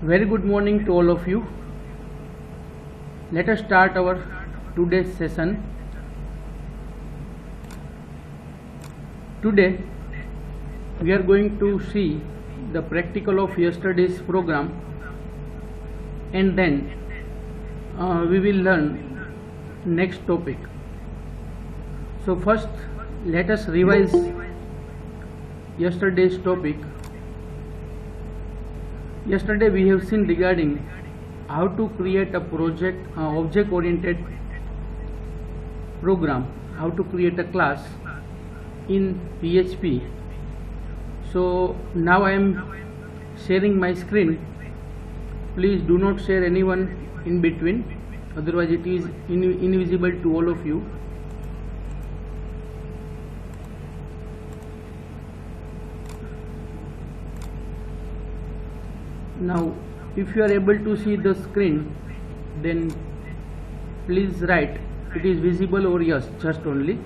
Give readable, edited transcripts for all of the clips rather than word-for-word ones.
Very good morning to all of you. Let us start our today's session. Today we are going to see the practical of yesterday's program, and then we will learn next topic. So first let us revise yesterday's topic. Yesterday we have seen regarding how to create a project object oriented program, how to create a class in PHP. So now I am sharing my screen. Please do not share anyone in between, otherwise it is invisible to all of you. Now if you are able to see the screen, then please write it is visible or yes, just only,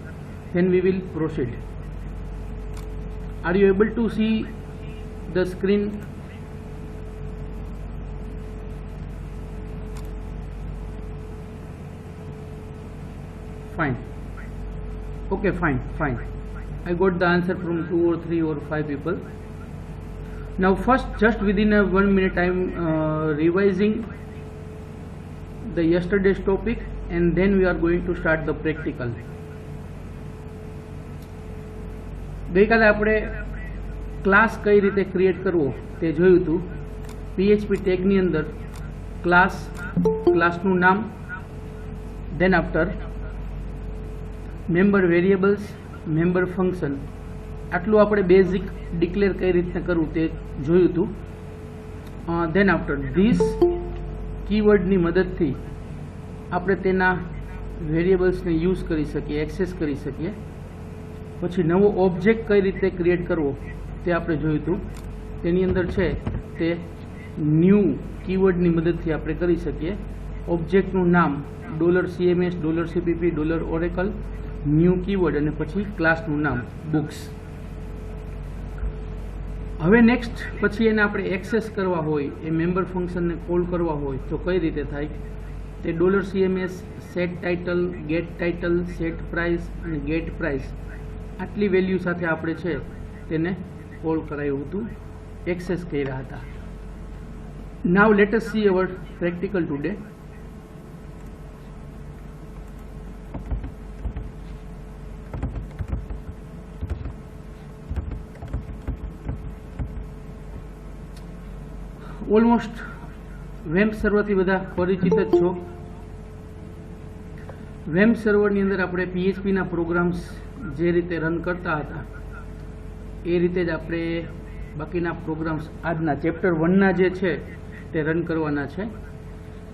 then we will proceed. Are you able to see the screen? Fine. Okay, fine. I got the answer from 2 or 3 or 5 people. Now first, just within 1 minute I am revising the yesterday's topic, and then we are going to start the practical. ગઈકાલે આપણે class કઈ રીતે create કરવો તે જોયું હતું. PHP ટેગની અંદર ક્લાસનું નામ, then after member variables, member function, આટલું આપણે બેઝિક ડિક્લેર કઈ રીતના કરવું તે જોયું હતું. then after ધીસ કીવર્ડની મદદથી આપણે તેના વેરિયેબલ્સને યુઝ કરી શકીએ, એક્સેસ કરી શકીએ. પછી નવો ઓબ્જેક્ટ કઈ રીતે ક્રિએટ કરવો તે આપણે જોયું હતું. તેની અંદર છે તે ન્યૂ કીવર્ડની મદદથી આપણે કરી શકીએ. ઓબ્જેક્ટનું નામ $CMS, $CPP, $Oracle, new keyword અને પછી ક્લાસનું નામ બુક્સ. હવે નેક્સ્ટ પછી એને આપણે એક્સેસ કરવા હોય, એ મેમ્બર ફંક્શનને કોલ કરવા હોય તો કઈ રીતે થાય તે $CMS, set title, get title, set price અને ગેટ પ્રાઇસ, આટલી વેલ્યુ સાથે આપણે છે તેને કોલ કરાયું હતું, એક્સેસ કર્યા હતા. નાઉ લેટ અસ સી અવર પ્રેક્ટિકલ ટુડે. ઓલમોસ્ટ વેમ્પ સર્વરથી બધા પરિચિત જ છો. વેમ્પ સર્વરની અંદર આપણે PHPના પ્રોગ્રામ્સ જે રીતે રન કરતા હતા એ રીતે જ આપણે બાકીના પ્રોગ્રામ્સ આજના ચેપ્ટર 1ના જે છે તે રન કરવાના છે.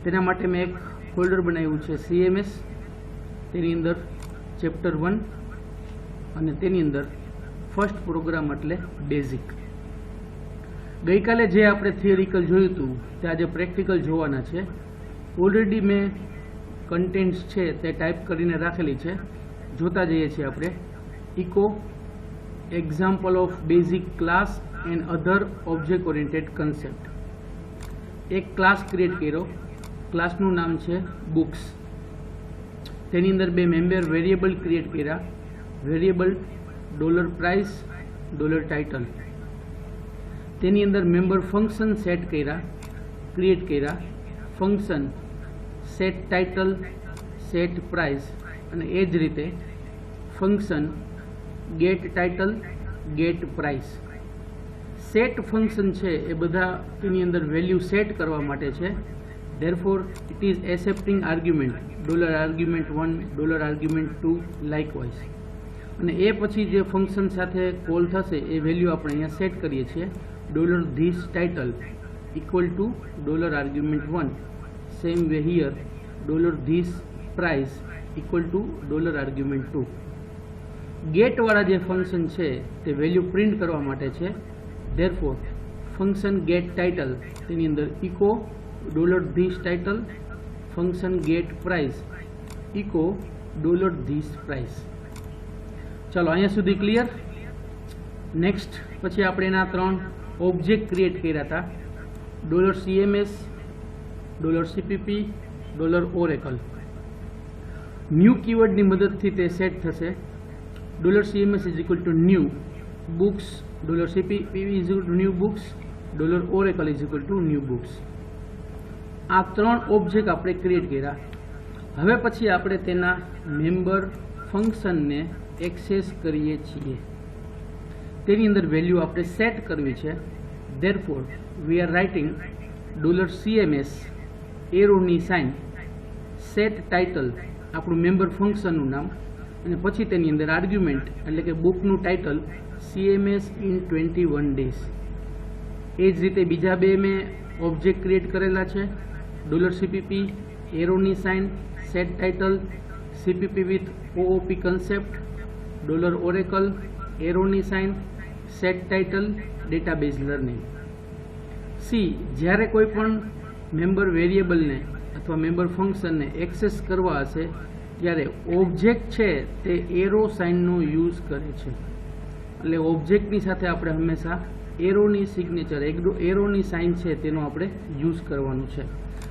તેના માટે મેં એક ફોલ્ડર બનાવ્યું છે CMS, તેની અંદર ચેપ્ટર 1 અને તેની અંદર ફર્સ્ટ પ્રોગ્રામ એટલે બેઝિક. ગઈકાલે જે આપણે થિયરિકલ જોયું હતું તે આજે પ્રેક્ટિકલ જોવાના છે. ઓલરેડી મેં કન્ટેન્ટ્સ છે તે ટાઈપ કરીને રાખેલી છે, જોતા જઈએ છીએ આપણે. Echo example of basic class and other object oriented concept. એક ક્લાસ ક્રિએટ કર્યો, ક્લાસનું નામ છે બુક્સ. તેની અંદર 2 મેમ્બર વેરિયેબલ ક્રિએટ કર્યા, વેરિયેબલ $price, $title. તેની અંદર મેમ્બર ફંક્શન સેટ કર્યા, ક્રિએટ કર્યા, function set title, set price અને એ જ રીતે function get title, get price. Set function છે એ બધા તેની અંદર વેલ્યુ સેટ કરવા માટે છે. Therefore it is accepting argument $argument1, $argument2 likewise. અને એ પછી જે ફંક્શન સાથે કોલ થશે એ વેલ્યુ આપણે અહીંયા સેટ કરીએ છીએ. $this title equal to $argument1. same way here $this price equal to $argument2. Get વાળા જે ફંક્શન છે તે વેલ્યુ પ્રિન્ટ કરવા માટે છે. ધેરફોર ફંક્શન ગેટ ટાઇટલ તેની અંદર echo $this title, function get price echo $this price. ચાલો અહીંયા સુધી ક્લિયર. નેક્સ્ટ પછી આપણે એના 3 ઓબ્જેક્ટ ક્રિએટ કર્યા હતા. $CMS, $CPP, $Oracle. ન્યૂ કીવર્ડની મદદથી તે સેટ થશે. $CMS is equal to new books, $CPP is equal to new books, $Oracle is equal to new books. આ 3 ઓબ્જેક્ટ આપણે ક્રિએટ કર્યા. હવે પછી આપણે તેના મેમ્બર ફંક્શનને એક્સેસ કરીએ છીએ. તેની અંદર વેલ્યુ આપણે સેટ કરવી છે. Therefore we are writing $CMS એરોની સાઇન, સેટ ટાઇટલ આપણું મેમ્બર ફંક્શનનું નામ, અને પછી તેની અંદર આર્ગ્યુમેન્ટ એટલે કે બુકનું ટાઇટલ CMS ઇન 21 days. એ જ રીતે બીજા બે મેં ઓબ્જેક્ટ ક્રિએટ કરેલા છે. $CPP એરોની sign, set title, CPP with OOP concept, $Oracle એરોની sign, set title, database learning. જ્યારે કોઈ પણ મેમ્બર વેરિયેબલને અથવા મેમ્બર ફંક્શનને એક્સેસ કરવા હશે ત્યારે ઓબ્જેક્ટ છે તે એરો સાઇનનો યુઝ કરે છે. એટલે ઓબ્જેક્ટની સાથે આપણે હંમેશા એરોની સિગ્નેચર, એરોની સાઇન છે તેનો આપણે યુઝ કરવાનું છે.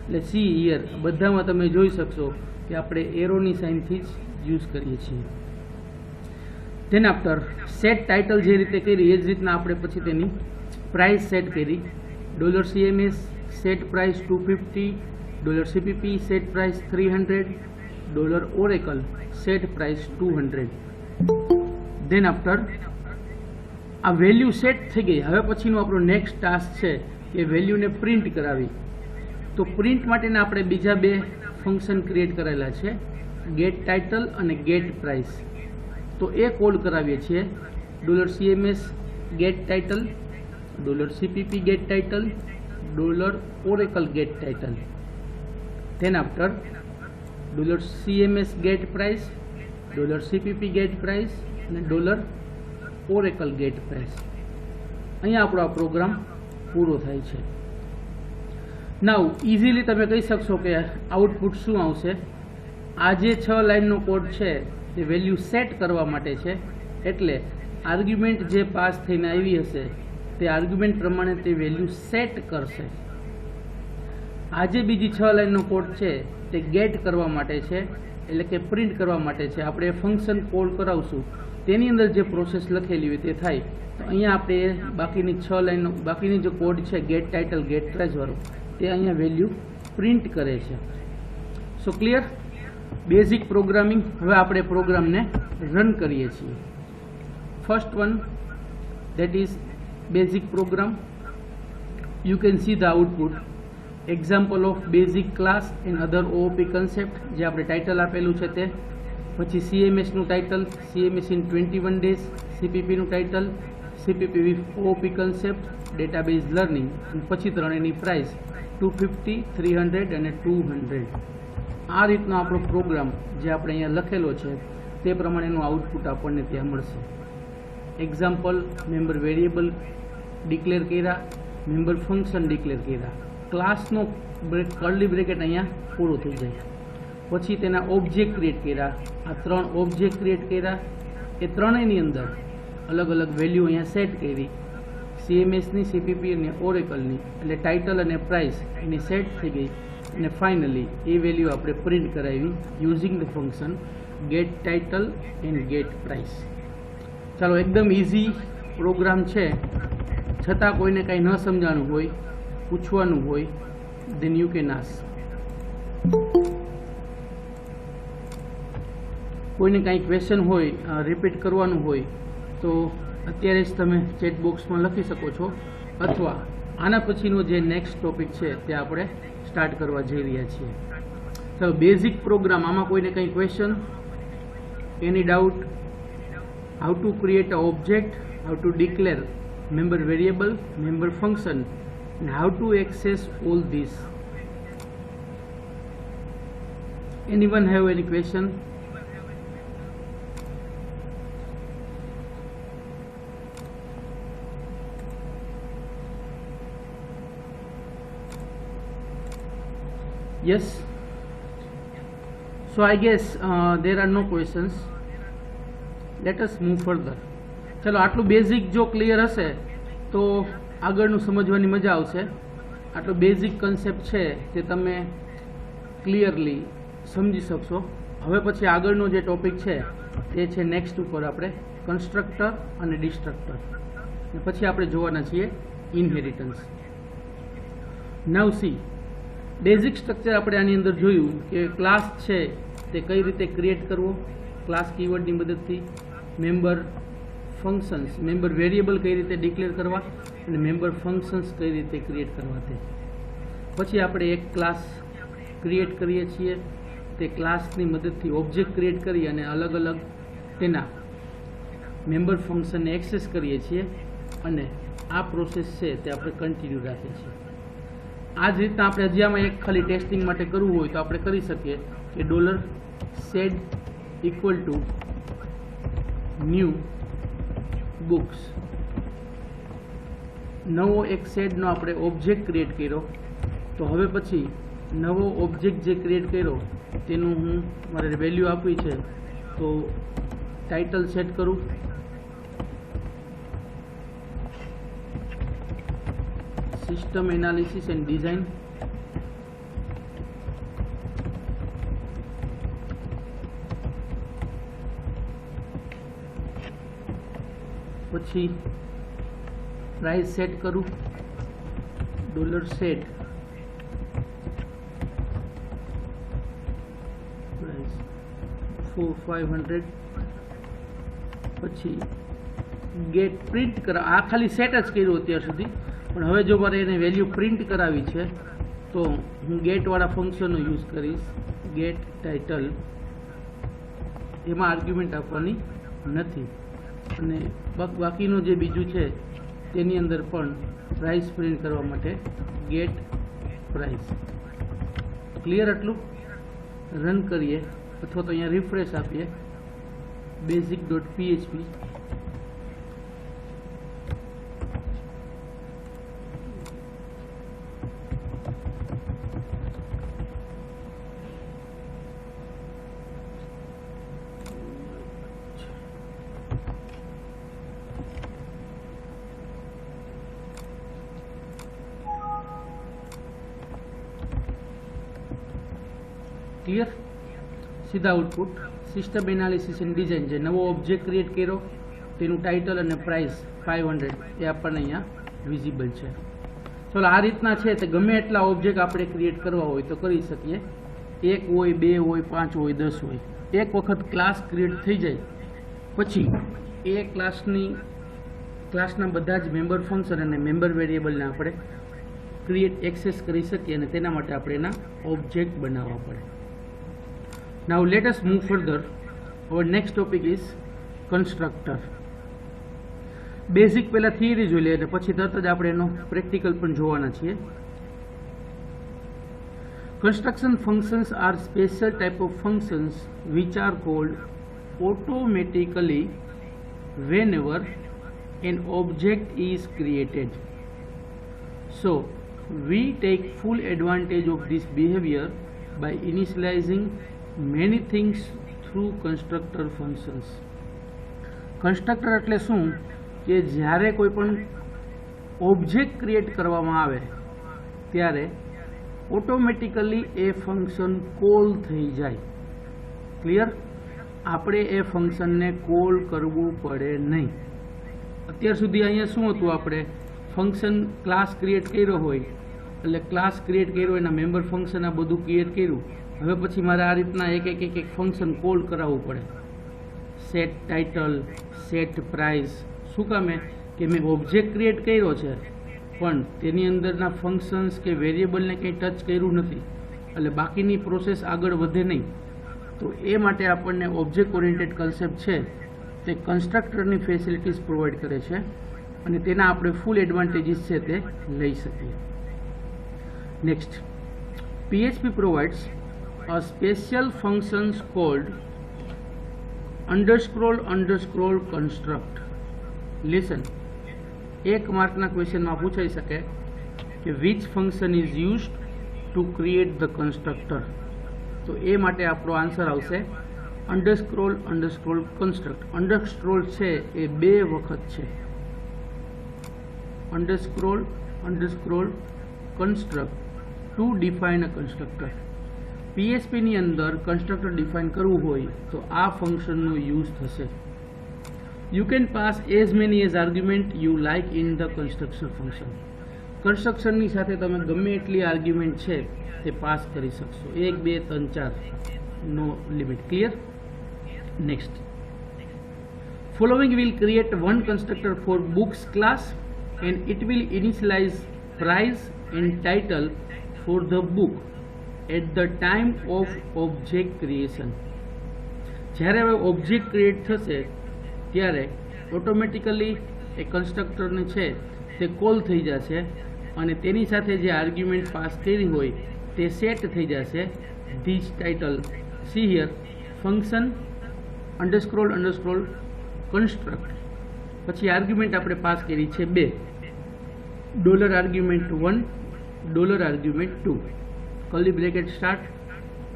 એટલે હિયર બધામાં તમે જોઈ શકશો કે આપણે એરોની સાઇનથી જ યુઝ કરીએ છીએ. ધેન આફ્ટર સેટ ટાઇટલ જે રીતે કરી એ જ રીતના આપણે પછી તેની પ્રાઇસ સેટ કરી. $CMS set price $250, $CPP set price $300, $Oracle set price $200. Than after આ વેલ્યુ સેટ થઈ ગઈ. હવે પછીનો આપણો નેક્સ્ટ ટાસ્ક છે કે વેલ્યુને પ્રિન્ટ કરાવી. તો પ્રિન્ટ માટેના આપણે બીજા બે ફંક્શન ક્રિએટ કરેલા છે, ગેટ ટાઇટલ અને ગેટ પ્રાઇસ. તો એ કોલ કરાવીએ છીએ. $CMS get title, $CPP get title, $Oracle get title. Then after $CMS get price, $CPP get price અને $Oracle ગેટ પ્રાઇસ. અહીંયા આપણો આ પ્રોગ્રામ પૂરો થાય છે. નાઉ ઇઝીલી તમે કહી શકશો કે આઉટપુટ શું આવશે. આ જે 6 લાઇનનો કોડ છે તે વેલ્યુ સેટ કરવા માટે છે. એટલે આર્ગ્યુમેન્ટ જે પાસ થઈને આવી હશે તે આર્ગ્યુમેન્ટ પ્રમાણે તે વેલ્યુ સેટ કરશે. આ જે બીજી 6 લાઇનનો કોડ છે તે ગેટ કરવા માટે છે, એટલે કે પ્રિન્ટ કરવા માટે છે. આપણે ફંક્શન કોલ કરાવશું તેની અંદર જે પ્રોસેસ લખેલી હોય તે થાય. તો અહીંયા આપણે બાકીની 6 લાઇનનો બાકીની જે કોડ છે ગેટ ટાઇટલ ગેટ પ્રાઇસ વાળો તે અહીંયા વેલ્યુ પ્રિન્ટ કરે છે. સો ક્લિયર બેઝિક પ્રોગ્રામિંગ. હવે આપણે પ્રોગ્રામને રન કરીએ છીએ. First one that is basic program. You can see the output. Example of basic class and other OOP concept જે આપણે ટાઇટલ આપેલું છે તે. પછી CMS નું title CMS in 21 days, CPP નું title CPP with OOP concept, database learning, અને પછી ત્રણેયની પ્રાઇસ $250, $300 અને $200. આ રીતનો આપણો પ્રોગ્રામ જે આપણે અહીંયા લખેલો છે તે પ્રમાણેનું આઉટપુટ આપણને ત્યાં મળશે. એક્ઝામ્પલ મેમ્બર વેરિયેબલ ડિક્લેર કર્યા, મેમ્બર ફંક્શન ડિક્લેર કર્યા, ક્લાસનો કર્લી બ્રેકેટ અહીંયા પૂરો થઈ જાય. પછી તેના ઓબ્જેક્ટ ક્રિએટ કર્યા. આ 3 ઓબ્જેક્ટ ક્રિએટ કર્યા. એ ત્રણેયની અંદર અલગ અલગ વેલ્યુ અહીંયા સેટ કરી. CMSની, CPP અને ઓરેકલની, એટલે ટાઇટલ અને પ્રાઇસ એની સેટ થઈ ગઈ. અને ફાઇનલી એ વેલ્યુ આપણે પ્રિન્ટ કરાવી using the function get title and get price. ચાલો એકદમ ઇઝી પ્રોગ્રામ છે. છતાં કોઈને કાંઈ ન સમજાણું હોય, પૂછવાનું હોય, then you can ask. કોઈને કાંઈ ક્વેશ્ચન હોય, રિપીટ કરવાનું હોય તો અત્યારે જ તમે ચેટ બોક્સમાં લખી શકો છો, અથવા આના પછીનો જે નેક્સ્ટ ટોપિક છે તે આપણે સ્ટાર્ટ કરવા જઈ રહ્યા છીએ. ચાલો બેઝિક પ્રોગ્રામ. આમાં કોઈને કંઈ question, any doubt? How to create an object, how to declare member variable, member function, and how to access all this. Anyone have any question? Yes. So I guess there are no questions. Let us move further. ચલો આટલું basic જો clear હશે તો આગળનું સમજવાની મજા આવશે. આટલો બેઝિક કન્સેપ્ટ છે તે તમે ક્લિયરલી સમજી શકશો. હવે પછી આગળનો જે ટોપિક છે તે છે નેક્સ્ટ ઉપર આપણે કન્સ્ટ્રક્ટર અને ડિસ્ટ્રક્ટર, અને પછી આપણે જોવાના છીએ ઇનહેરિટન્સ. નાઉ સી, બેઝિક સ્ટ્રક્ચર આપણે આની અંદર જોયું કે ક્લાસ છે તે કઈ રીતે ક્રિએટ કરવો ક્લાસ કીવર્ડની મદદથી, મેમ્બર ફંક્શન્સ, મેમ્બર વેરિયેબલ કઈ રીતે ડિક્લેર કરવા અને મેમ્બર ફંક્શન્સ કઈ રીતે ક્રિએટ કરવા તે. પછી આપણે એક ક્લાસ ક્રિએટ કરીએ છીએ, તે ક્લાસની મદદથી ઓબ્જેક્ટ ક્રિએટ કરી અને અલગ અલગ તેના મેમ્બર ફંક્શનને એક્સેસ કરીએ છીએ, અને આ પ્રોસેસ છે તે આપણે કન્ટિન્યુ રાખીએ છીએ. આ જ રીતના આપણે હજી આમાં એક ખાલી ટેસ્ટિંગ માટે કરવું હોય તો આપણે કરી શકીએ કે $sed equal to new books. નવો એક સેડનો આપણે ઓબ્જેક્ટ ક્રિએટ કર્યો, તો હવે પછી નવો ઓબ્જેક્ટ જે ક્રિએટ કર્યો તેનું હું મારે વેલ્યુ આપવી છે, તો ટાઇટલ સેટ કરું, સિસ્ટમ એનાલિસિસ એન્ડ ડિઝાઇન, પછી પ્રાઇસ સેટ કરું $set પ્રાઇસ 4500, પછી ગેટ પ્રિન્ટ કરા. આ ખાલી સેટ જ કર્યું અત્યાર સુધી, પણ હવે જો મારે એને વેલ્યુ પ્રિન્ટ કરાવી છે તો હું ગેટવાળા ફંક્શનનો યુઝ કરીશ. ગેટ ટાઇટલ, એમાં આર્ગ્યુમેન્ટ આપવાની નથી, અને બાકીનું જે બીજું છે તેની અંદર પણ પ્રાઇસ પ્રિન્ટ કરવા માટે ગેટ પ્રાઇસ. ક્લિયર? આટલું રન કરીએ અથવા તો અહીંયા રિફ્રેશ આપીએ basic.php. ક્લિયર? સીધા output system analysis and design, જે નવો ઓબ્જેક્ટ ક્રિએટ કર્યો તેનું ટાઇટલ અને પ્રાઇસ 500 એ આપણને અહીંયા વિઝિબલ છે. ચલો, આ રીતના છે તે ગમે એટલા ઓબ્જેક્ટ આપણે ક્રિએટ કરવા હોય તો કરી શકીએ. 1 હોય, 2 હોય, 5 હોય, 10 હોય. એક વખત ક્લાસ ક્રિએટ થઈ જાય પછી એ ક્લાસના બધા જ મેમ્બર ફંક્શન અને મેમ્બર વેરિયેબલને આપણે ક્રિએટ એક્સેસ કરી શકીએ, અને તેના માટે આપણે એના ઓબ્જેક્ટ બનાવવા પડે. Now let us move further. Our next topic is constructor. Basic પહેલા થિયરી જોઈ લઈએ, એટલે પછી તરત જ આપણે એનો પ્રેક્ટિકલ પણ જોવાના છીએ. Construction functions are special type of functions which are called automatically whenever an object is created. So we take full advantage of this behavior by initializing many things through constructor functions. Constructor એટલે શું કે જ્યારે કોઈ પણ object create કરવામાં આવે ત્યારે automatically એ function call થઈ જાય. ક્લિયર? આપણે એ ફંક્શનને કોલ કરવું પડે નહીં. અત્યાર સુધી અહીંયા શું હતું, આપણે ફંક્શન ક્લાસ ક્રિએટ કર્યો હોય એટલે ક્લાસ ક્રિએટ કર્યો, એના મેમ્બર ફંક્શન આ બધું ક્રિએટ કર્યું. હવે પછી મારે આ રીતના એક ફંક્શન કોલ કરાવવું પડે. Set title, set price. શું કામે? કે મેં ઓબ્જેક્ટ ક્રિએટ કર્યો છે પણ તેની અંદરના ફંક્શન્સ કે વેરિયેબલને કંઈ ટચ કર્યું નથી, એટલે બાકીની પ્રોસેસ આગળ વધે નહીં. તો એ માટે આપણને ઓબ્જેક્ટ ઓરિએન્ટેડ કન્સેપ્ટ છે તે કન્સ્ટ્રક્ટરની ફેસિલિટીઝ પ્રોવાઈડ કરે છે, અને તેના આપણે ફૂલ એડવાન્ટેજીસ છે તે લઈ શકીએ. Next, PHP provides a special functions called _ construct. Listen, 1 માર્કના ક્વેશ્ચનમાં પૂછાઈ શકે કે which function is used to create the constructor. તો એ માટે આપણો આન્સર આવશે _ construct. અંડરસ્ક્રોલ છે એ 2 વખત છે. _ construct to define a constructor. PHP ની અંદર કન્સ્ટ્રક્ટર ડિફાઇન કરવું હોય તો આ ફંક્શનનો યુઝ થશે. You can pass as many as argument you like in the construction function. કન્સ્ટ્રક્શનની સાથે તમે ગમે એટલી આર્ગ્યુમેન્ટ છે તે પાસ કરી શકશો. 1 2 3 4 no limit. Clear? Next. Following will create one constructor for books class and it will initialize price and title for the book at the time of object creation. જ્યારે હવે ઓબ્જેક્ટ ક્રિએટ થશે ત્યારે automatically એ કન્સ્ટ્રક્ટરને છે તે call થઈ જશે અને તેની સાથે જે આર્ગ્યુમેન્ટ પાસ કરી હોય તે સેટ થઈ જશે. This title C here function underscore construct. પછી આર્ગ્યુમેન્ટ આપણે પાસ કરી છે 2, dollar argument 1, dollar argument 2, curly bracket start.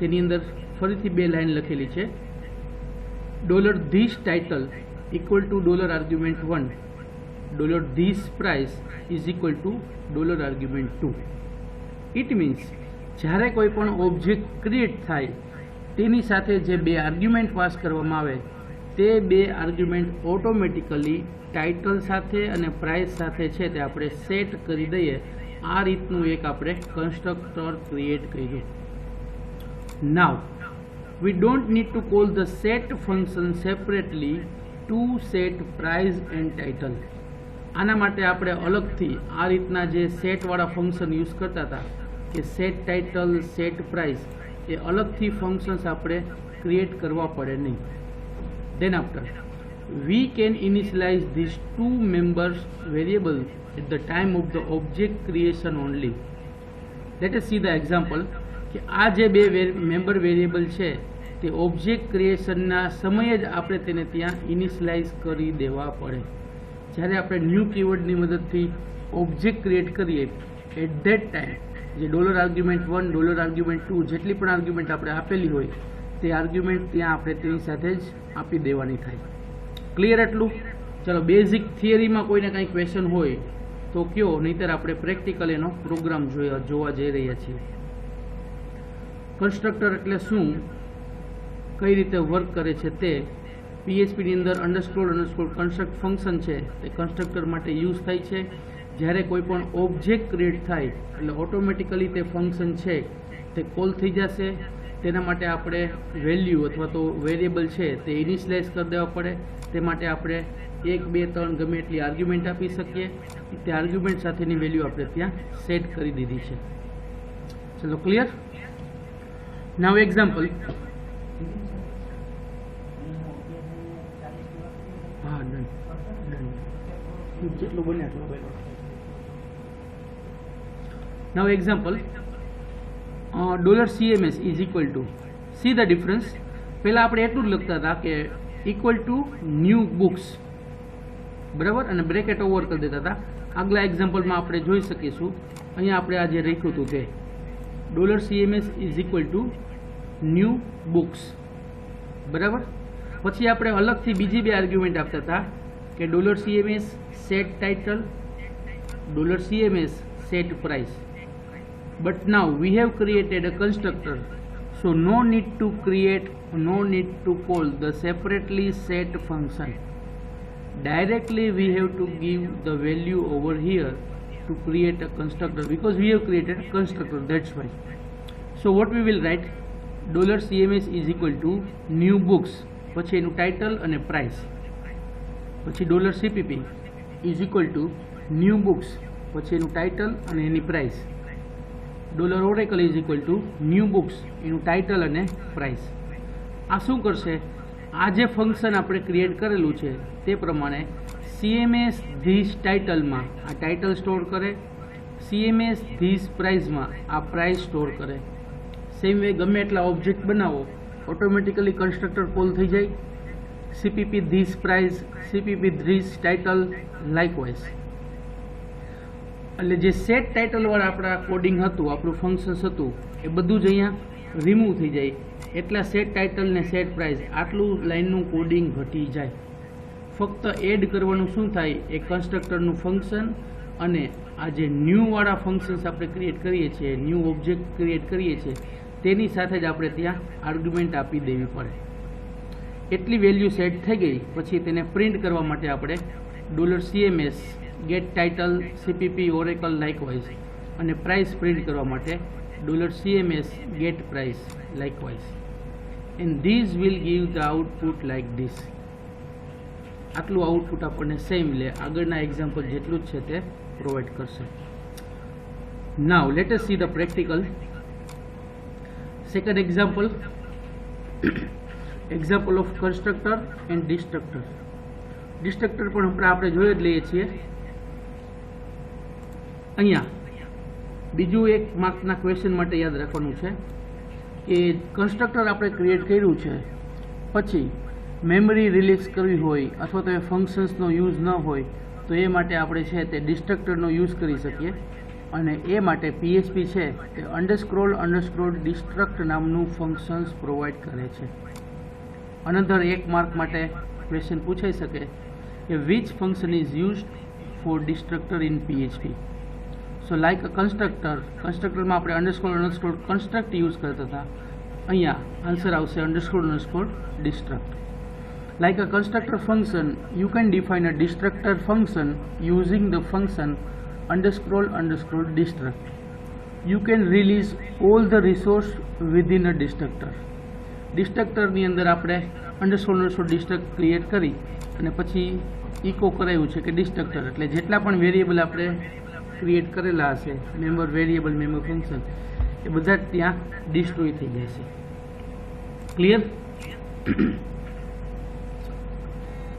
તેની અંદર ફરીથી 2 લાઈન લખેલી છે. Dollar this title equal to dollar argument 1, dollar this price is equal to dollar argument 2. It means જ્યારે કોઈ પણ ઓબ્જેક્ટ ક્રિએટ થાય તેની સાથે જે 2 આર્ગ્યુમેન્ટ પાસ કરવામાં આવે તે 2 આર્ગ્યુમેન્ટ ઓટોમેટિકલી ટાઇટલ સાથે અને પ્રાઇસ સાથે છે તે આપણે સેટ કરી દઈએ. આ રીતનું એક આપણે કન્સ્ટ્રક્ટર ક્રિએટ કર્યું. નાવ we don't need to call the set function separately to set price and title. આના માટે આપણે અલગથી આ રીતના જે સેટવાળા ફંક્શન યુઝ કરતા હતા કે સેટ ટાઇટલ સેટ પ્રાઇસ એ અલગથી ફંક્શન્સ આપણે ક્રિએટ કરવા પડે નહીં. Then after we can initialize these 2 members variable at the time of the object creation only. Let us see the example કે આ જે 2 મેમ્બર વેરિયેબલ છે તે ઓબ્જેક્ટ ક્રિએશનના સમયે જ આપણે તેને ત્યાં ઇનિશિયલાઇઝ કરી દેવા પડે. જ્યારે આપણે ન્યૂ કીવર્ડની મદદથી ઓબ્જેક્ટ ક્રિએટ કરીએ એટ ધેટ ટાઈમ જે ડોલર આર્ગ્યુમેન્ટ 1, ડોલર આર્ગ્યુમેન્ટ 2 જેટલી પણ આર્ગ્યુમેન્ટ આપણે આપેલી હોય તે આર્ગ્યુમેન્ટ ત્યાં આપણે તેની સાથે જ આપી દેવાની થાય. ક્લિયર એટલું? ચલો બેઝિક થિયરીમાં કોઈને કંઈ ક્વેશ્ચન હોય તો કયો, નહીંતર આપણે પ્રેક્ટિકલ એનો પ્રોગ્રામ જોવા જઈ રહ્યા છીએ. કન્સ્ટ્રક્ટર એટલે શું, કઈ રીતે વર્ક કરે છે તે PHPની અંદર અંડરસ્કોર કન્સ્ટ્રક્ટ ફંક્શન છે તે કન્સ્ટ્રક્ટર માટે યુઝ થાય છે. જ્યારે કોઈ પણ ઓબ્જેક્ટ ક્રિએટ થાય એટલે ઓટોમેટિકલી તે ફંક્શન છે તે કોલ થઈ જશે. તેના માટે આપણે વેલ્યુ અથવા તો વેરિયેબલ છે તે ઇનિશિયલાઇઝ કરી દેવા પડે. તે માટે આપણે 1 2 3 ગમે એટલી આર્ગ્યુમેન્ટ આપી શકીએ. તે આર્ગ્યુમેન્ટ સાથેની વેલ્યુ આપણે ત્યાં સેટ કરી દીધી છે. ચલો ક્લિયર? નાવ એક્ઝામ્પલ. હા ડન જેટલું બને એટલું બને. નાવ example. $CMS is equal to, see the difference. પહેલાં આપણે એટલું જ લખતા હતા કે ઇક્વલ ટુ ન્યૂ બુક્સ, બરાબર, અને બ્રેકેટ ઓવર કરી દેતા હતા. આગલા એક્ઝામ્પલમાં આપણે જોઈ શકીશું અહીંયા આપણે આ જે લખ્યું હતું તે $CMS is equal to new books, બરાબર. પછી આપણે અલગથી બીજી 2 આર્ગ્યુમેન્ટ આપતા હતા કે $CMS set title, $CMS set price. But now we have created a constructor, so no need to call the separately set function. Directly we have to give the value over here to create a constructor, because we have created a constructor, that's why. So what we will write, $CMS is equal to new books, પછી એનું title અને price. પછી $CPP is equal to new books, પછી એનું title અને એની price. $Oracle is equal to new books, એનું title અને પ્રાઇસ. આ શું કરશે, આ જે ફંક્શન આપણે ક્રિએટ કરેલું છે તે પ્રમાણે CMS ધીસ ટાઇટલમાં આ ટાઇટલ સ્ટોર કરે, CMS ધીસ પ્રાઇઝમાં આ પ્રાઇસ સ્ટોર કરે. સેમ વે ગમે એટલા ઓબ્જેક્ટ બનાવો ઓટોમેટિકલી કન્સ્ટ્રક્ટર કોલ થઈ જાય. CPP this price, CPP this title, likewise. એટલે જે સેટ ટાઇટલવાળા આપણા કોડિંગ હતું, આપણું ફંક્શન્સ હતું, એ બધું જ અહીંયા રિમૂવ થઈ જાય. એટલા સેટ ટાઇટલ ને સેટ પ્રાઇસ આટલું લાઇનનું કોડિંગ ઘટી જાય. ફક્ત એડ કરવાનું શું થાય, એ કન્સ્ટ્રક્ટરનું ફંક્શન અને આ જે ન્યૂ વાળા ફંક્શન્સ આપણે ક્રિએટ કરીએ છીએ, ન્યૂ ઓબ્જેક્ટ ક્રિએટ કરીએ છીએ, તેની સાથે જ આપણે ત્યાં આર્ગ્યુમેન્ટ આપી દેવી પડે. એટલી વેલ્યુ સેટ થઈ ગઈ પછી તેને પ્રિન્ટ કરવા માટે આપણે $CMS get title CPP Oracle likewise અને પ્રાઇસ પ્રિન્ટ કરવા માટે $CMS get price likewise, and these will give the output like this. આટલું આઉટપુટ આપણને સેમ લે આગળના એક્ઝામ્પલ જેટલું જ છે તે પ્રોવાઈડ કરશે. Now let us see the practical. Second example, example of constructor and destructor. Destructor પણ આપણે જોઈ જ લઈએ છીએ. અહીંયા બીજું એક માર્કના ક્વેશ્ચન માટે યાદ રાખવાનું છે કે કન્સ્ટ્રક્ટર આપણે ક્રિએટ કર્યું છે, પછી મેમરી રિલીઝ કરવી હોય અથવા તો એ ફંક્શન્સનો યુઝ ન હોય તો એ માટે આપણે છે તે ડિસ્ટ્રક્ટરનો યુઝ કરી શકીએ. અને એ માટે PHP છે તે અંડરસ્ક્રોલ ડિસ્ટ્રક્ટ નામનું ફંક્શન્સ પ્રોવાઈડ કરે છે. અનધર એક માર્ક માટે ક્વેશ્ચન પૂછાઈ શકે કે which function is used for destructor in PHP. So like a કન્સ્ટ્રક્ટરમાં આપણે અંડરસ્કોર કન્સ્ટ્રક્ટ યુઝ કરતા હતા, અહીંયા આન્સર આવશે underscore destruct. Like a constructor function, you can define a destructor function using the function _destruct. You can release all the resource within a destructor. Destructor ની અંદર આપણે _destruct create કરી અને પછી ઇકો કરાયું છે કે destructor, એટલે જેટલા પણ વેરિયેબલ આપણે ક્રિએટ કરેલા હશે, મેમ્બર વેરિયેબલ, મેમ્બર ફંક્શન, એ બધા ત્યાં ડિસ્ટ્રોય થઈ જશે. Clear?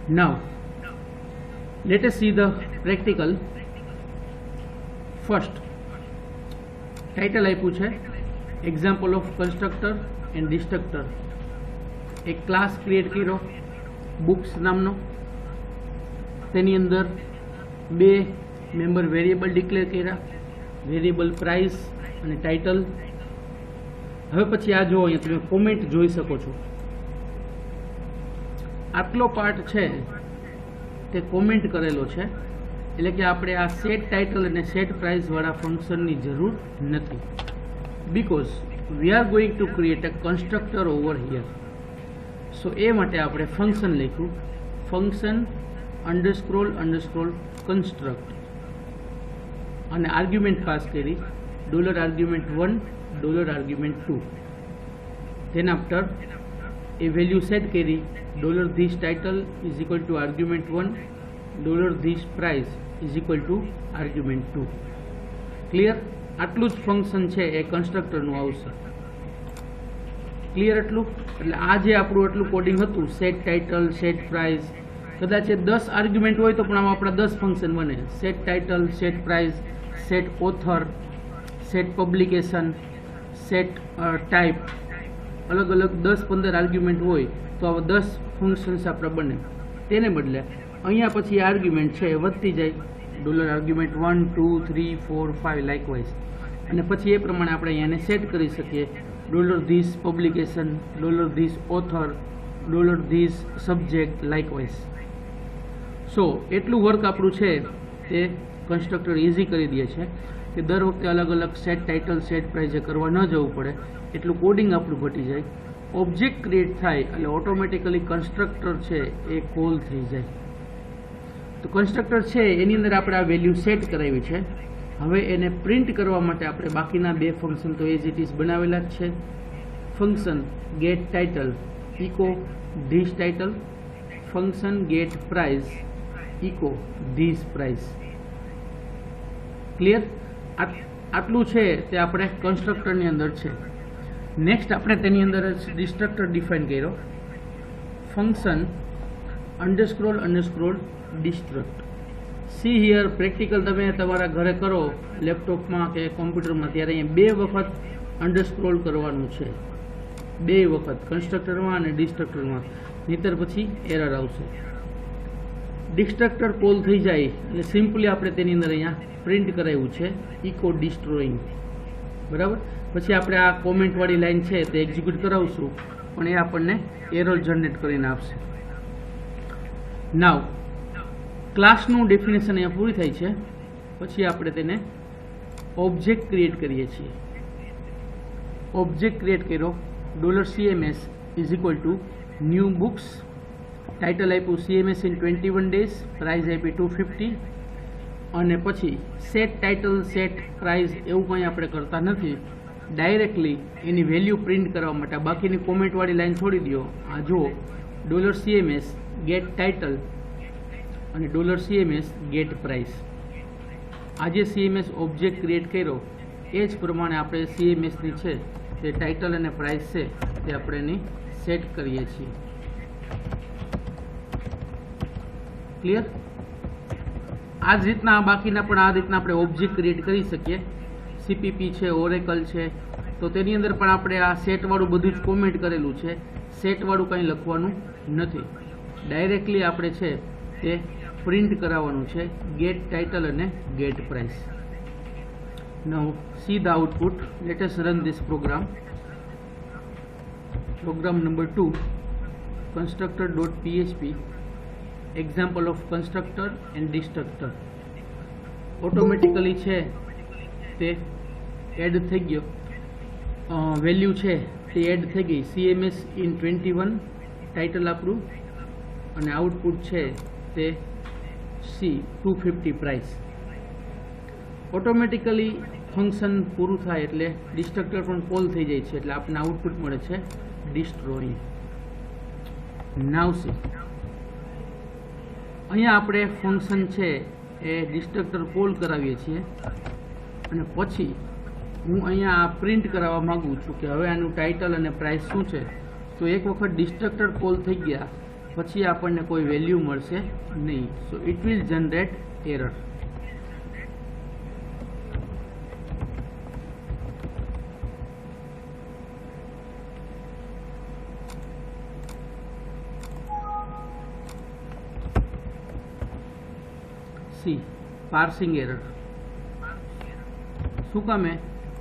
Now, let us see the practical. First, title આપ્યું છે example of constructor and destructor. એક ક્લાસ ક્રિએટ કર્યો books નામનો, તેની અંદર બે મેમ્બર વેરિયેબલ ડિક્લેર કર્યા, વેરિયેબલ પ્રાઇસ અને ટાઇટલ. હવે પછી આ જો અહીંયા તમે કોમેન્ટ જોઈ શકો છો. આટલો પાર્ટ છે તે કોમેન્ટ કરેલો છે, એટલે કે આપણે આ સેટ ટાઇટલ અને સેટ પ્રાઇસ વાળા ફંક્શનની જરૂર નથી, because we are going to create a constructor over here. So એ માટે આપણે ફંક્શન લખ્યું, ફંક્શન _કન્સ્ટ્રક્ટ, અને આર્ગ્યુમેન્ટ પાસ કરી $argument1 $argument2. then after એ વેલ્યુ સેટ કરી $this title is equal to argument1 $this price is equal to argument2. Clear? આટલું જ ફંક્શન છે એ કન્સ્ટ્રક્ટરનું આવશે. ક્લિયર? એટલું એટલે આ જે આપણું એટલું કોડિંગ હતું, સેટ ટાઇટલ, સેટ પ્રાઇસ, કદાચ 10 આર્ગ્યુમેન્ટ હોય તો પણ આમાં આપણા 10 ફંક્શન બને. Set title, set price, set author, set publication, set type, અલગ અલગ 10-15 આર્ગ્યુમેન્ટ હોય તો આવા 10 ફંક્શન્સ આપણે બને. તેને બદલે અહીંયા પછી આર્ગ્યુમેન્ટ છે એ વધતી જાય, $argument1 2 3 4 5 લાઇકવાઇઝ, અને પછી એ પ્રમાણે આપણે અહીંયાને સેટ કરી શકીએ $this publication, $this author, $this subject likewise. So એટલું વર્ક આપણું છે તે કન્સ્ટ્રક્ટર ઇઝી કરી દે છે કે દર વખતે અલગ અલગ સેટ ટાઇટલ, સેટ પ્રાઇઝે કરવા ન જવું પડે, એટલું કોડિંગ આપણું ઘટી જાય. ઓબ્જેક્ટ ક્રિએટ થાય એટલે ઓટોમેટિકલી કન્સ્ટ્રક્ટર છે એ કોલ થઈ જાય. તો કન્સ્ટ્રક્ટર છે એની અંદર આપણે આ વેલ્યુ સેટ કરાવી છે. હવે એને પ્રિન્ટ કરવા માટે આપણે બાકીના બે ફંક્શન તો એઝ ઇટ ઇઝ બનાવેલા જ છે. Function get title echo this title, function get price echo this price. Clear? આટલું છે તે આપણે કન્સ્ટ્રક્ટરની અંદર છે. નેક્સ્ટ આપણે તેની અંદર ડિસ્ટ્રક્ટર ડિફાઇન કર્યો, function _destruct. C here practical તમે તમારા ઘરે કરો લેપટોપમાં કે કોમ્પ્યુટરમાં, ત્યારે અહીંયા 2 વખત અંડરસ્ક્રોલ કરવાનું છે, 2 વખત કન્સ્ટ્રક્ટરમાં અને ડિસ્ટ્રક્ટરમાં, નહીતર પછી એરર આવશે. ડિસ્ટ્રક્ટર કોલ થઈ જાય એટલે સિમ્પલી આપણે તેની અંદર અહીંયા પ્રિન્ટ કરાવ્યું છે ઇકો ડિસ્ટ્રોઈંગ. બરાબર? પછી આપણે આ કોમેન્ટવાળી લાઈન છે તે એક્ઝિક્યુટ કરાવશું, પણ એ આપણને એરર જનરેટ કરીને આપશે. નાવ ક્લાસનું ડેફિનેશન અહીંયા પૂરી થાય છે. પછી આપણે તેને ઓબ્જેક્ટ ક્રિએટ કરીએ છીએ. ઓબ્જેક્ટ ક્રિએટ કર્યો $CMS is equal to new books, title આપ્યું CMS ઇન 21 days, પ્રાઇઝ આપી 250 અને પછી સેટ ટાઇટલ સેટ પ્રાઇઝ એવું કંઈ આપણે કરતા નથી. ડાયરેક્ટલી એની વેલ્યુ પ્રિન્ટ કરવા માટે બાકીની કોમેન્ટવાળી લાઈન છોડી દો. આ જુઓ $CMS ગેટ ટાઇટલ અને $CMS ગેટ પ્રાઇસ. આ જે CMS ઓબ્જેક્ટ ક્રિએટ કર્યો એ જ પ્રમાણે આપણે CMSની છે તે ટાઇટલ અને પ્રાઇસ છે તે આપણે એની સેટ કરીએ છીએ. ક્લિયર? આ જ રીતના બાકીના પણ આ રીતના આપણે ઓબ્જેક્ટ ક્રિએટ કરી શકીએ. CPP છે, ઓરેકલ છે, તો તેની અંદર પણ આપણે આ સેટવાળું બધું જ કોમેન્ટ કરેલું છે. સેટવાળું કંઈ લખવાનું નથી, ડાયરેક્ટલી આપણે છે તે પ્રિન્ટ કરાવવાનું છે ગેટ ટાઇટલ અને get price. Now see the output. Let us run this program. Program number 2 constructor.php example of constructor and destructor. Automatically છે તે એડ થઈ ગયો, વેલ્યુ છે તે એડ થઈ ગઈ. CMS ઇન 21 ટાઇટલ આપણું અને આઉટપુટ છે તે C250 પ્રાઇસ. ઓટોમેટિકલી ફંક્શન પૂરું થાય એટલે ડિસ્ટ્રક્ટર પણ કોલ થઈ જાય છે, એટલે આપણને આઉટપુટ મળે છે ડિસ્ટ્રોય. નાવ સી, અહીંયા આપણે ફંક્શન છે એ ડિસ્ટ્રક્ટર કોલ કરાવીએ છીએ અને પછી હું અહીંયા આ પ્રિન્ટ કરાવવા માગું છું કે હવે આનું ટાઇટલ અને પ્રાઇસ શું છે. તો એક વખત ડિસ્ટ્રક્ટર કોલ થઈ ગયા પછી આપણને કોઈ વેલ્યુ મળશે નહીં. So it will generate error. C passing error. શું કામે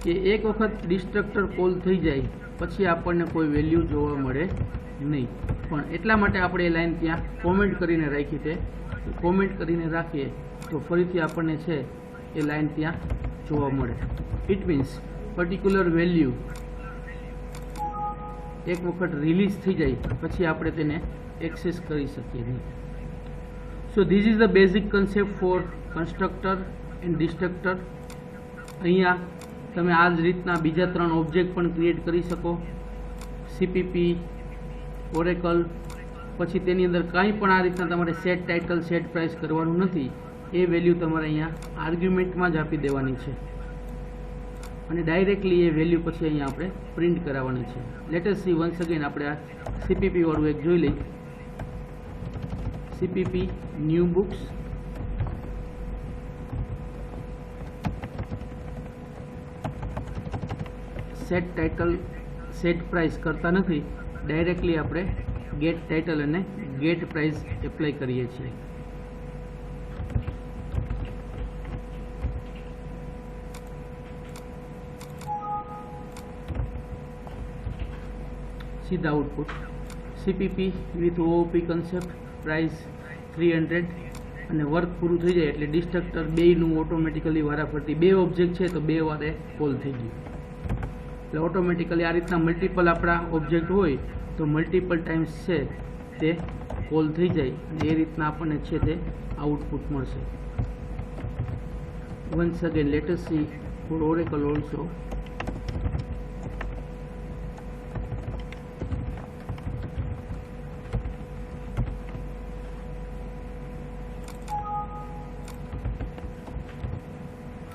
કે એક વખત ડિસ્ટ્રક્ટર કોલ થઈ જાય પછી આપણને કોઈ વેલ્યુ જોવા મળે નહીં, પણ એટલા માટે આપણે એ લાઈન ત્યાં કોમેન્ટ કરીને રાખી. તે કોમેન્ટ કરીને રાખીએ તો ફરીથી આપણને છે એ લાઈન ત્યાં જોવા મળે. ઇટ મીન્સ પર્ટિક્યુલર વેલ્યુ એક વખત રિલીઝ થઈ જાય પછી આપણે તેને એક્સેસ કરી શકીએ નહીં. So this is the basic concept for constructor and destructor. અહીંયા તમે આ જ રીતના બીજા 3 ઓબ્જેક્ટ પણ ક્રિએટ કરી શકો. CPP, ઓરેકલ, પછી તેની અંદર કાંઈ પણ આ રીતના તમારે સેટ ટાઇટલ સેટ પ્રાઇસ કરવાનું નથી. એ વેલ્યુ તમારે અહીંયા આર્ગ્યુમેન્ટમાં જ આપી દેવાની છે અને ડાયરેક્ટલી એ વેલ્યુ પછી અહીંયા આપણે પ્રિન્ટ કરાવવાની છે. Late us C once again. આપણે આ CPP વાળું એક જોઈ લઈએ. CPP new books, set title set price કરતા નથી, ડાયરેક્ટલી આપણે ગેટ ટાઇટલ અને ગેટ પ્રાઇસ એપ્લાય કરીએ છીએ. સીધા output CPP with OOP concept, price 300 અને વર્ક પૂરું થઈ જાય એટલે ડિસ્ટ્રક્ટર બેયનું ઓટોમેટિકલી વારાફરતી 2 ઓબ્જેક્ટ છે તો 2 વારે કોલ થઈ ગયું. એટલે ઓટોમેટિકલી આ રીતના મલ્ટિપલ આપણા ઓબ્જેક્ટ હોય તો મલ્ટિપલ ટાઈમ્સ છે તે કોલ થઈ જાય અને એ રીતના આપણને છે તે આઉટપુટ મળશે. Once again let us see for Oracle also.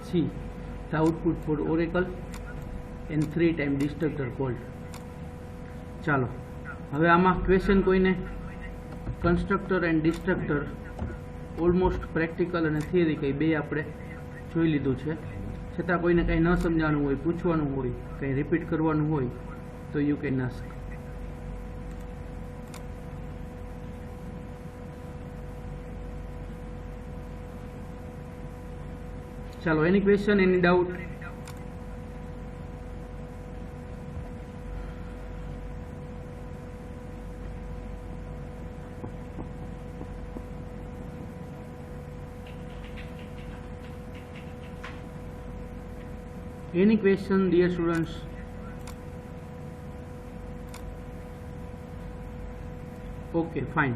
See the output for Oracle and 3 times destructor called. ચાલો હવે આમાં ક્વેશ્ચન કોઈને constructor and destructor almost practical અને થિયરી કંઈ બે આપણે જોઈ લીધું છે. છતાં કોઈને કંઈ ન સમજાવવાનું હોય, પૂછવાનું હોય, કંઈ રિપીટ કરવાનું હોય તો યુ કેન આસ્ક. ચાલો, any question, any doubt? Any question, dear students? Okay fine.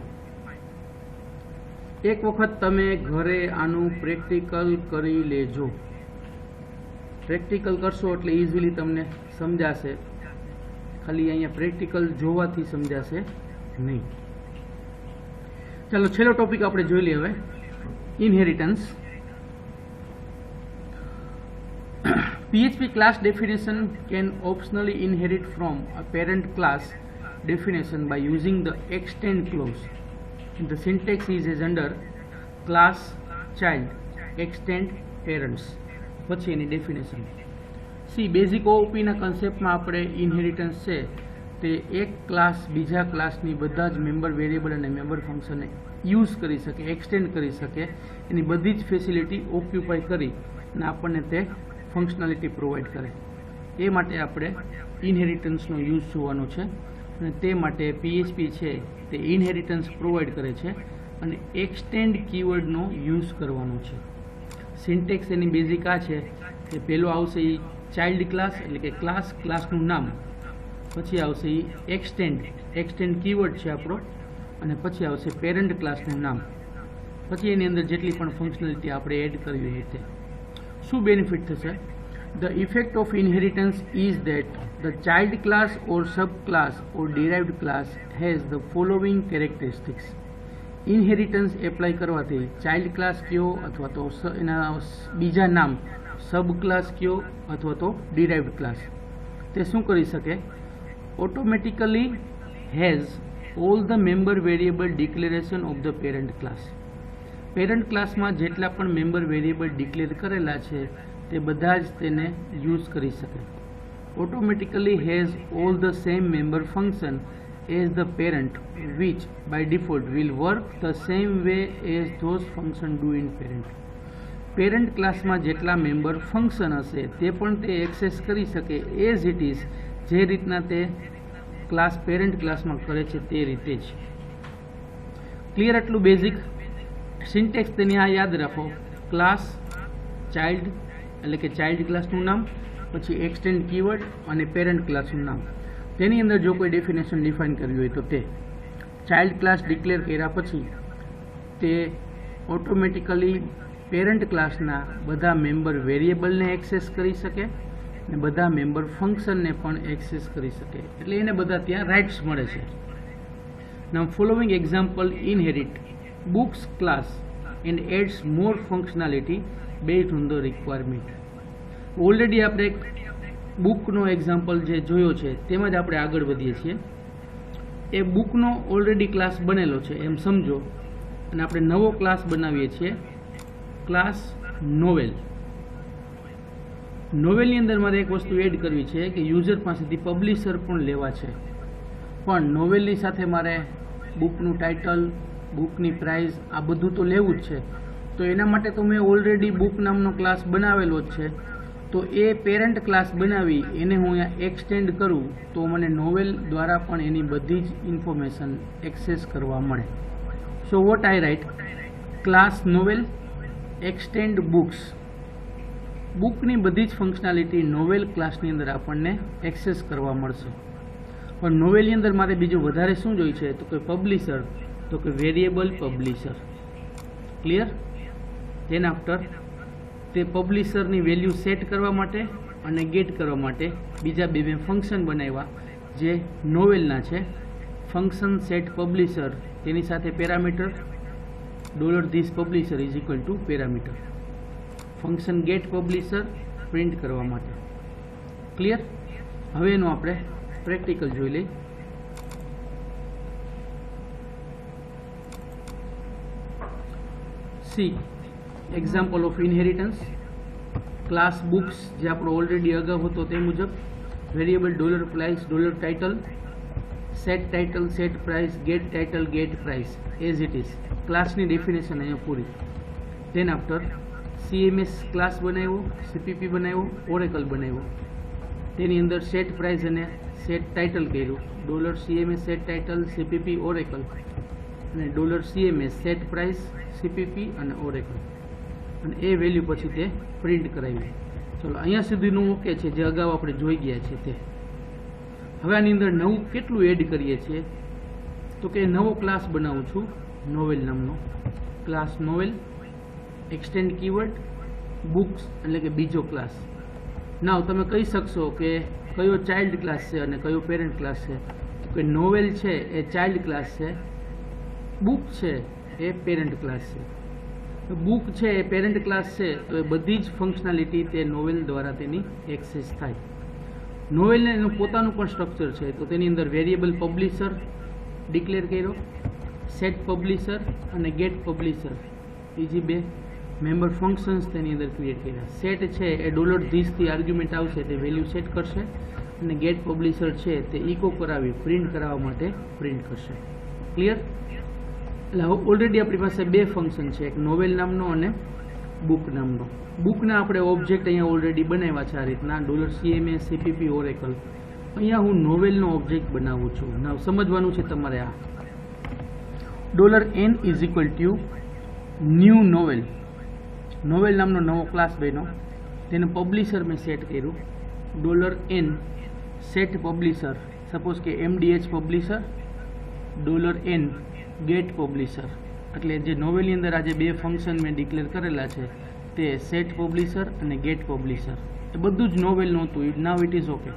એક વખત તમે ઘરે આનું પ્રેક્ટિકલ કરી લેજો. પ્રેક્ટિકલ કરશો એટલે ઇઝીલી તમને સમજાશે. ખાલી અહીંયા પ્રેક્ટિકલ જોવાથી સમજાશે નહીં. ચાલો છેલ્લો ટોપિક આપણે જોઈ લઈએ હવે, inheritance. PHP class definition can optionally inherit from a parent class definition by using the extend clause. The syntax is as under class child extend parents. પછી એની ડેફિનેશન. સી બેઝિક ઓપીના કન્સેપ્ટમાં આપણે ઇનહેરિટન્સ છે તે એક class બીજા ક્લાસની બધા જ member variable અને મેમ્બર ફંક્શનને યુઝ કરી શકે, એક્સટેન્ડ કરી શકે, એની બધી જ ફેસિલિટી ઓક્યુપાય કરી અને આપણને તે ફંક્શનાલિટી પ્રોવાઈડ કરે. એ માટે આપણે ઇનહેરિટન્સનો યુઝ જોવાનો છે અને તે માટે PHP છે તે ઇનહેરિટન્સ પ્રોવાઈડ કરે છે અને એક્સટેન્ડ કીવર્ડનો યુઝ કરવાનો છે. સિન્ટેક્સ એની બેઝિક આ છે કે પહેલો આવશે એ ચાઇલ્ડ ક્લાસ એટલે કે ક્લાસનું નામ, પછી આવશે એ એક્સટેન્ડ કીવર્ડ છે આપણો, અને પછી આવશે પેરેન્ટ ક્લાસનું નામ, પછી એની અંદર જેટલી પણ ફંક્શનાલિટી આપણે એડ કરવી હોય તે. શું બેનિફિટ થશે? The effect of inheritance is that the child class or subclass or derived class has the following characteristics. Inheritance apply કરવાથી ચાઇલ્ડ ક્લાસ કયો અથવા તો એના બીજા નામ સબ ક્લાસ કયો અથવા તો ડિરાઇવ્ડ ક્લાસ, તે શું કરી શકે? Automatically has all the member variable declaration of the parent class. Parent ક્લાસમાં જેટલા પણ મેમ્બર વેરિયેબલ ડિક્લેર કરેલા છે તે બધા જ તેને યુઝ કરી શકે. Automatically has all the same member function as the parent which by default will work the same way as those function do in parent. Parent ક્લાસમાં જેટલા મેમ્બર ફંક્શન હશે તે પણ તે એક્સેસ કરી શકે એઝ ઇટ ઇઝ, જે રીતના તે ક્લાસ પેરેન્ટ ક્લાસમાં કરે છે તે રીતે જ. ક્લિયર? આટલું બેઝિક સિન્ટેક્સ તેની આ યાદ રાખો. ક્લાસ ચાઇલ્ડ એટલે કે ચાઇલ્ડ ક્લાસનું નામ, પછી એક્સટેન્ડ કીવર્ડ અને પેરેન્ટ ક્લાસનું નામ. તેની અંદર જો કોઈ ડેફિનેશન ડિફાઇન કરવી હોય તો તે ચાઇલ્ડ ક્લાસ ડિક્લેર કર્યા પછી તે ઓટોમેટિકલી પેરેન્ટ ક્લાસના બધા મેમ્બર વેરિયેબલને એક્સેસ કરી શકે અને બધા મેમ્બર ફંક્શનને પણ એક્સેસ કરી શકે. એટલે એને બધા ત્યાં રાઇટ્સ મળે છે. Now following example inherit books class and adds more functionality based on the requirement. Already આપણે એક બુકનો એક્ઝામ્પલ જે જોયો છે તેમાં જ આપણે આગળ વધીએ છીએ. એ બુકનો ઓલરેડી ક્લાસ બનેલો છે એમ સમજો, અને આપણે નવો ક્લાસ બનાવીએ છીએ, ક્લાસ નોવેલ. નોવેલની અંદર મારે એક વસ્તુ એડ કરવી છે કે યુઝર પાસેથી પબ્લિશર પણ લેવા છે, પણ નોવેલની સાથે મારે બુકનું ટાઇટલ, બુકની પ્રાઇસ આ બધું તો લેવું જ છે. તો એના માટે તો મેં ઓલરેડી બુક નામનો ક્લાસ બનાવેલો જ છે. તો એ પેરેન્ટ ક્લાસ બનાવી એને હું અહીંયા એક્સટેન્ડ કરું તો મને નોવેલ દ્વારા પણ એની બધી જ ઇન્ફોર્મેશન એક્સેસ કરવા મળે. So what I write? Class novel extend books. બુકની બધી જ ફંક્શનાલિટી નોવેલ ક્લાસની અંદર આપણને એક્સેસ કરવા મળશે. પણ નોવેલની અંદર મારે બીજું વધારે શું જોઈએ છે તો કે પબ્લિશર, તો કે variable publisher. Clear? Than after તે પબ્લિશરની વેલ્યુ સેટ કરવા માટે અને ગેટ કરવા માટે બીજા બે ફંક્શન બનાવ્યા જે નોવેલના છે. ફંક્શન સેટ પબ્લિશર, તેની સાથે parameter $this publisher is equal to parameter. Function get publisher print કરવા માટે. ક્લિયર? હવે એનું આપણે પ્રેક્ટિકલ જોઈ લઈએ. See example of inheritance. Class books જે આપણો ઓલરેડી અગાઉ હતો તે મુજબ variable $price $title, set title, set price, get title, get price as it is. ક્લાસની ડેફિનેશન અહીંયા પૂરી. ધેન આફ્ટર CMS ક્લાસ બનાવ્યો, CPP બનાવ્યો, ઓરેકલ બનાવ્યો. તેની અંદર સેટ પ્રાઇસ અને સેટ ટાઇટલ કર્યું. $CMS set title, CPP Oracle, અને $CMS સેટ પ્રાઇસ, CPP અને ઓરેકલ, અને એ વેલ્યુ પછી તે પ્રિન્ટ કરાવી. ચલો અહીંયા સુધીનું ઓકે છે, જે અગાઉ આપણે જોઈ ગયા છે તે. હવે આની અંદર નવું કેટલું એડ કરીએ છીએ તો કે નવો ક્લાસ બનાવું છું, નોવેલ નામનો class. Novel extend keyword books એટલે કે બીજો ક્લાસ. નાવ તમે કહી શકશો કે કયો ચાઇલ્ડ ક્લાસ છે અને કયો પેરેન્ટ ક્લાસ છે. તો કે નોવેલ છે એ ચાઇલ્ડ ક્લાસ છે, બુક છે એ પેરેન્ટ ક્લાસ છે. બુક છે એ પેરેન્ટ ક્લાસ છે, તો એ બધી જ ફંક્શનાલિટી તે નોવેલ દ્વારા તેની એક્સેસ થાય. નોવેલને એનું પોતાનું પણ સ્ટ્રક્ચર છે, તો તેની અંદર વેરિયેબલ પબ્લિશર ડિક્લેર કર્યો, સેટ પબ્લિશર અને ગેટ પબ્લિશર, બીજી બે મેમ્બર ફંક્શન્સ તેની અંદર ક્રિએટ કર્યા. સેટ છે એ $this થી આર્ગ્યુમેન્ટ આવશે તે વેલ્યુ સેટ કરશે, અને ગેટ પબ્લિશર છે તે ઇકો કરાવી પ્રિન્ટ કરાવવા માટે પ્રિન્ટ કરશે. ક્લિયર? એટલે હવે ઓલરેડી આપણી પાસે બે ફંક્શન છે, એક નોવેલ નામનો અને બુક નામનો. બુકના આપણે ઓબ્જેક્ટ અહીંયા ઓલરેડી બનાવ્યા છે આ રીતના $CMS CPP ઓરેકલ. અહીંયા હું નોવેલનો ઓબ્જેક્ટ બનાવું છું. ના સમજવાનું છે તમારે આ $n is equal to new novel. Novel નામનો નવો ક્લાસ બન્યો, તેનું પબ્લિશર મેં સેટ કર્યું $n સેટ પબ્લિશર, સપોઝ કે MDH publisher, $n get publisher. એટલે જે નોવેલની અંદર આજે બે ફંક્શન મેં ડિક્લેર કરેલા છે તે સેટ પબ્લિશર અને ગેટ પબ્લિશર. એ બધું જ નોવેલનું હતું. Now it is okay.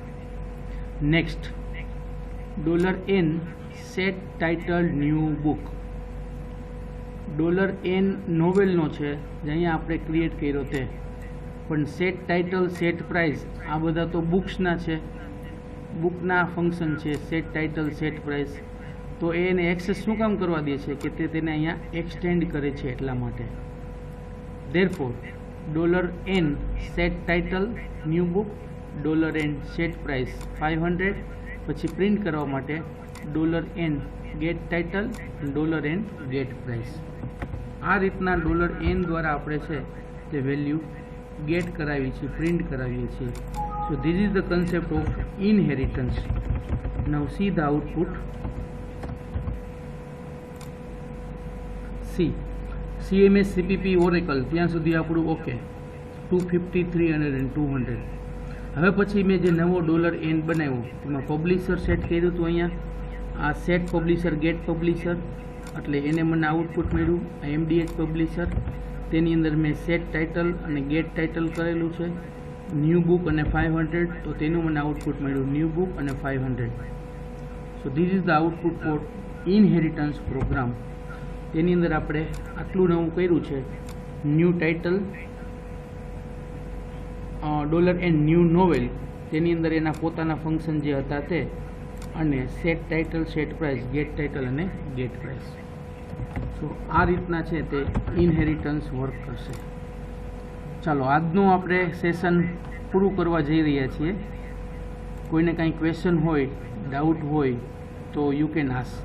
Next $n set title new book. $n નોવેલનો છે જે અહીંયા આપણે ક્રિએટ કર્યો તે, પણ સેટ ટાઇટલ સેટ પ્રાઇસ આ બધા તો બુક્સના છે, બુકના ફંક્શન છે સેટ ટાઇટલ સેટ પ્રાઇસ. તો એને એક્સેસ શું કામ કરવા દે છે કે તે તેને અહીંયા એક્સટેન્ડ કરે છે એટલા માટે. Therefore $n set title new book, $n set price 500, પછી પ્રિન્ટ કરવા માટે $n get title, $n get price. આ રીતના $n દ્વારા આપણે છે તે વેલ્યુ ગેટ કરાવી છે, પ્રિન્ટ કરાવીએ છીએ. સો this is the concept of inheritance. Now see the output. CMS CPP Oracle ત્યાં સુધી આપણું ઓકે, 250, 300 and 200. હવે પછી મેં જે નવો $n બનાવ્યો તેમાં પબ્લિશર સેટ કર્યું હતું. અહીંયા આ સેટ પબ્લિશર ગેટ પબ્લિશર, એટલે એને મને આઉટપુટ મળ્યું. આ MDH પબ્લિશર, તેની અંદર મેં સેટ ટાઇટલ અને ગેટ ટાઇટલ કરેલું છે, ન્યૂ બુક અને 500, તો તેનું મને આઉટપુટ મળ્યું ન્યૂ બુક અને 500. So this is the output for inheritance program. તેની અંદર આપણે આટલું નવું કર્યું છે, new title, $n new novel, તેની અંદર એના પોતાના ફંક્શન જે હતા તે, અને set title set price get title અને ગેટ પ્રાઇસ. સો આ રીતના છે તે ઇનહેરિટન્સ વર્ક કરશે. ચાલો આજનું આપણે સેશન પૂરું કરવા જઈ રહ્યા છીએ. કોઈને કાંઈ ક્વેશ્ચન હોય, ડાઉટ હોય તો યુ કેન આસ્ક.